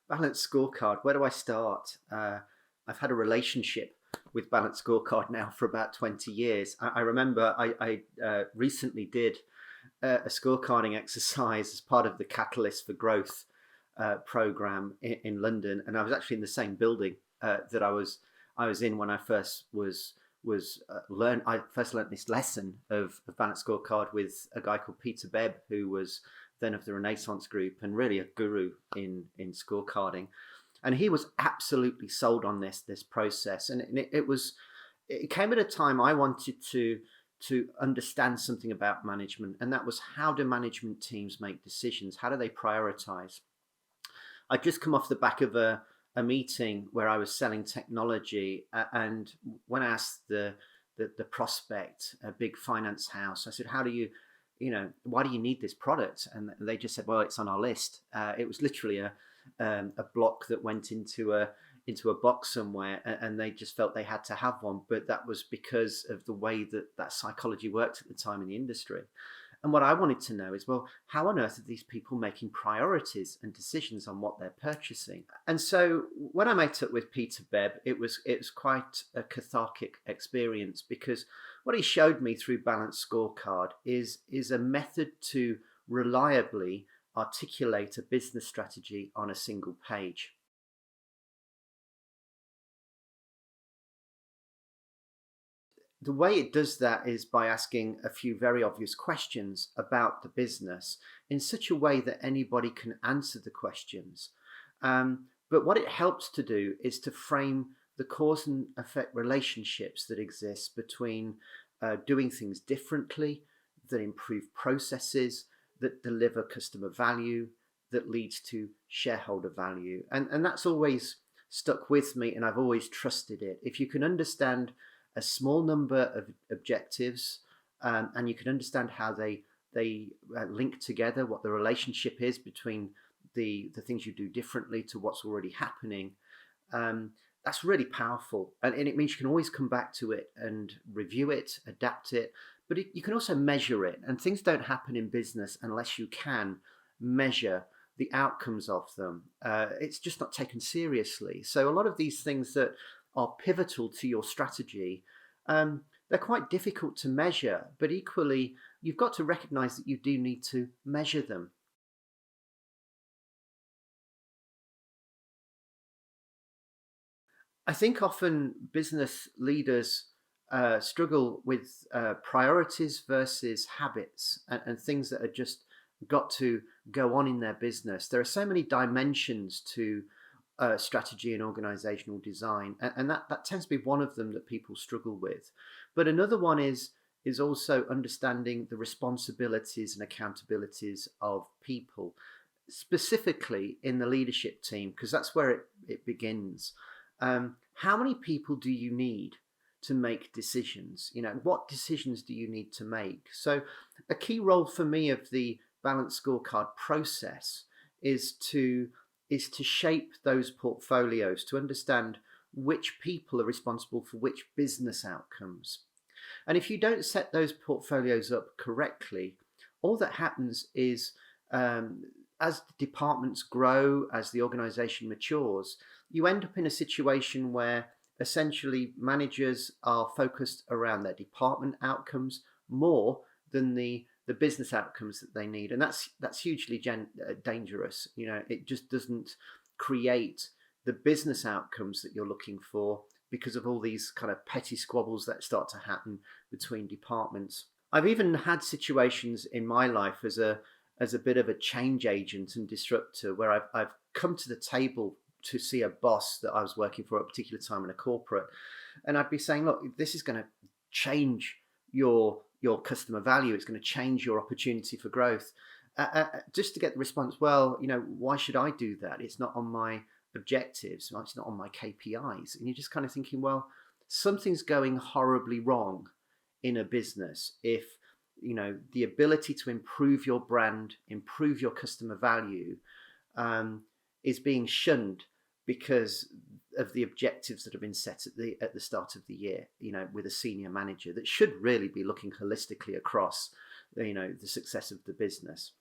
Balanced scorecard. Where do I start? I've had a relationship with Balanced Scorecard now for about 20 years. I remember I recently did a scorecarding exercise as part of the Catalyst for Growth program in London, and I was actually in the same building that I was in when I first was learn. I first learned this lesson of Balanced Scorecard with a guy called Peter Bebb, who was then of the Renaissance Group and really a guru in scorecarding. And he was absolutely sold on this process, and it came at a time I wanted to understand something about management, and that was, how do management teams make decisions? How do they prioritize? I'd just come off the back of a meeting where I was selling technology, and when I asked the prospect, a big finance house, I said, "How do you, why do you need this product?" And they just said, "Well, it's on our list." It was literally a block that went into a box somewhere, and they just felt they had to have one. But that was because of the way that psychology worked at the time in the industry. And what I wanted to know is, well, how on earth are these people making priorities and decisions on what they're purchasing? And so when I met up with Peter Bebb, it was quite a cathartic experience, because what he showed me through Balanced Scorecard is a method to reliably articulate a business strategy on a single page. The way it does that is by asking a few very obvious questions about the business in such a way that anybody can answer the questions. But what it helps to do is to frame the cause and effect relationships that exist between doing things differently, that improve processes, that deliver customer value, that leads to shareholder value. And that's always stuck with me, and I've always trusted it. If you can understand a small number of objectives, and you can understand how they link together, what the relationship is between the things you do differently to what's already happening. Um, that's really powerful, and it means you can always come back to it and review it, adapt it. But you can also measure it, and things don't happen in business unless you can measure the outcomes of them. It's just not taken seriously. So a lot of these things that are pivotal to your strategy, they're quite difficult to measure, but equally, you've got to recognize that you do need to measure them. I think often business leaders struggle with priorities versus habits, and things that are just got to go on in their business. There are so many dimensions to strategy and organizational design, and that tends to be one of them that people struggle with. But another one is also understanding the responsibilities and accountabilities of people, specifically in the leadership team, because that's where it begins. How many people do you need to make decisions? What decisions do you need to make? So a key role for me of the Balanced Scorecard process is to shape those portfolios, to understand which people are responsible for which business outcomes. And if you don't set those portfolios up correctly, all that happens is, as the departments grow, as the organization matures, you end up in a situation where essentially managers are focused around their department outcomes more than the business outcomes that they need, and that's hugely dangerous. It just doesn't create the business outcomes that you're looking for, because of all these kind of petty squabbles that start to happen between departments. I've even had situations in my life as a bit of a change agent and disruptor, where I've come to the table to see a boss that I was working for at a particular time in a corporate, and I'd be saying, "Look, this is going to change your customer value. It's going to change your opportunity for growth." Just to get the response, "Well, why should I do that? It's not on my objectives. It's not on my KPIs." And you're just kind of thinking, well, something's going horribly wrong in a business if the ability to improve your brand, improve your customer value, is being shunned because of the objectives that have been set at the start of the year, with a senior manager that should really be looking holistically across, the success of the business.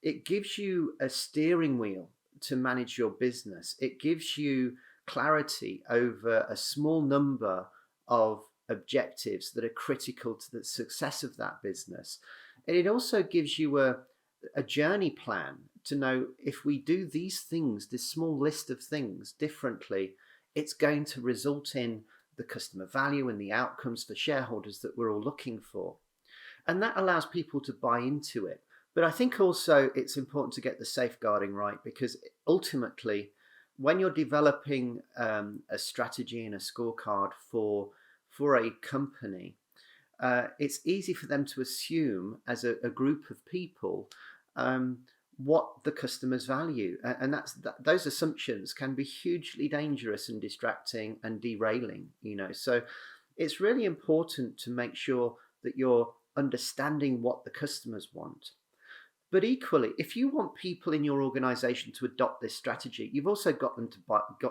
it gives you a steering wheel to manage your business. It gives you clarity over a small number of objectives that are critical to the success of that business. And it also gives you a journey plan to know, if we do these things, this small list of things differently, it's going to result in the customer value and the outcomes for shareholders that we're all looking for. And that allows people to buy into it. But I think also it's important to get the safeguarding right, because ultimately, when you're developing a strategy and a scorecard for a company, it's easy for them to assume, as a group of people, what the customers value, and those assumptions can be hugely dangerous and distracting and derailing. So it's really important to make sure that you're understanding what the customers want. But equally, if you want people in your organization to adopt this strategy, you've also got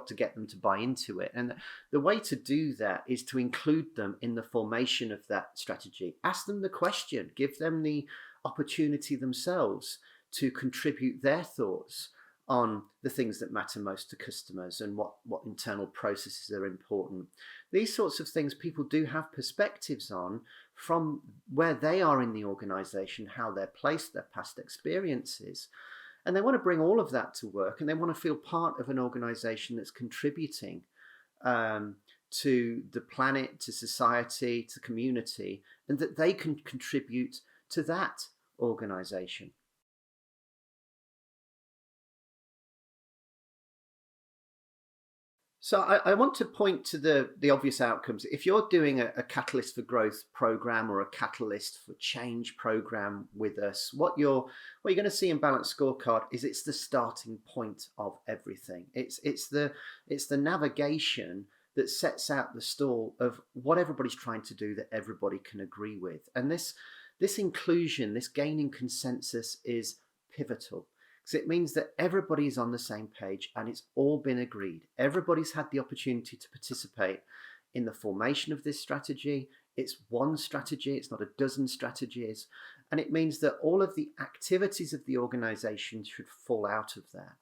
to get them to buy into it. And the way to do that is to include them in the formation of that strategy. Ask them the question, give them the opportunity themselves to contribute their thoughts on the things that matter most to customers and what internal processes are important. These sorts of things people do have perspectives on from where they are in the organization, how they're placed, their past experiences. And they want to bring all of that to work, and they want to feel part of an organization that's contributing to the planet, to society, to community, and that they can contribute to that organization. So I want to point to the obvious outcomes. If you're doing a Catalyst for Growth program or a Catalyst for Change program with us, what you're going to see in Balanced Scorecard is it's the starting point of everything. It's the navigation that sets out the stall of what everybody's trying to do that everybody can agree with. And this inclusion, this gaining consensus, is pivotal. Because it means that everybody's on the same page and it's all been agreed. Everybody's had the opportunity to participate in the formation of this strategy. It's one strategy, it's not a dozen strategies. And it means that all of the activities of the organization should fall out of there.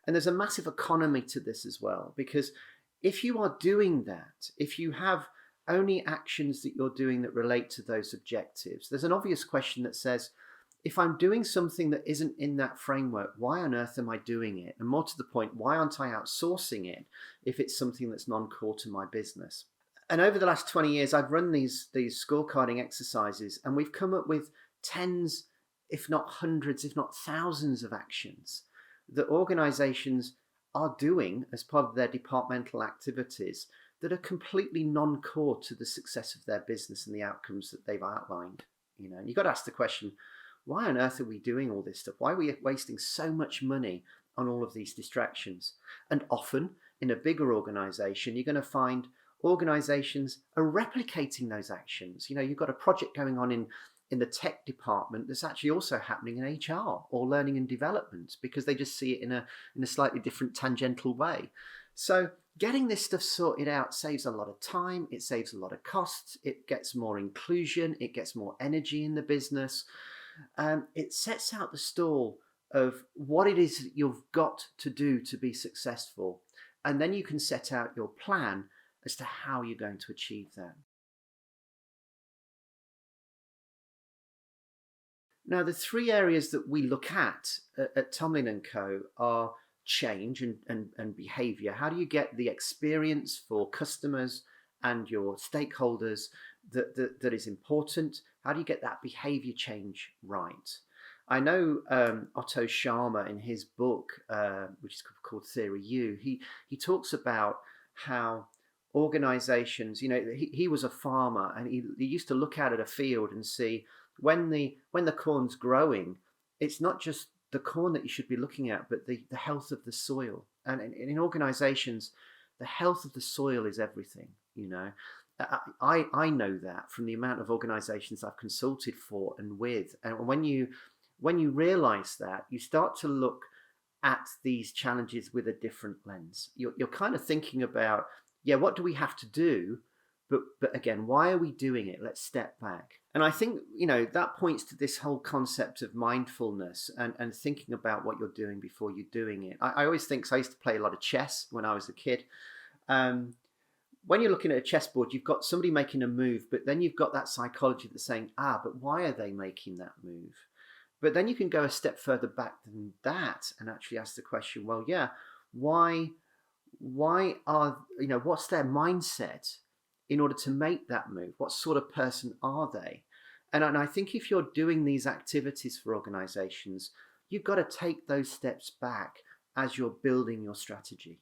And there's a massive economy to this as well, because if you are doing that, if you have only actions that you're doing that relate to those objectives, there's an obvious question that says, if I'm doing something that isn't in that framework, why on earth am I doing it? And more to the point, why aren't I outsourcing it if it's something that's non-core to my business? And over the last 20 years, I've run these scorecarding exercises, and we've come up with tens, if not hundreds, if not thousands of actions that organizations are doing as part of their departmental activities that are completely non-core to the success of their business and the outcomes that they've outlined. And you've got to ask the question, why on earth are we doing all this stuff? Why are we wasting so much money on all of these distractions? And often in a bigger organization, you're going to find organizations are replicating those actions. You've got a project going on in the tech department that's actually also happening in HR or learning and development, because they just see it in a slightly different tangential way. So getting this stuff sorted out saves a lot of time, it saves a lot of costs, it gets more inclusion, it gets more energy in the business. It sets out the stall of what it is you've got to do to be successful. And then you can set out your plan as to how you're going to achieve that. Now, the three areas that we look at Tomlin&Co are change and behavior. How do you get the experience for customers and your stakeholders that is important? How do you get that behavior change right? I know Otto Scharmer, in his book, which is called Theory U, he talks about how organizations, he was a farmer, and he used to look out at a field and see when the corn's growing, it's not just the corn that you should be looking at, but the health of the soil. And in organizations, the health of the soil is everything. I know that from the amount of organizations I've consulted for and with. And when you realize that, you start to look at these challenges with a different lens. You're kind of thinking about, what do we have to do? But again, why are we doing it? Let's step back. And I think, that points to this whole concept of mindfulness and thinking about what you're doing before you're doing it. I always think, 'cause I used to play a lot of chess when I was a kid. Um, when you're looking at a chessboard, you've got somebody making a move, but then you've got that psychology that's saying, but why are they making that move? But then you can go a step further back than that and actually ask the question, well, yeah, why are, what's their mindset in order to make that move? What sort of person are they? And I think if you're doing these activities for organizations, you've got to take those steps back as you're building your strategy.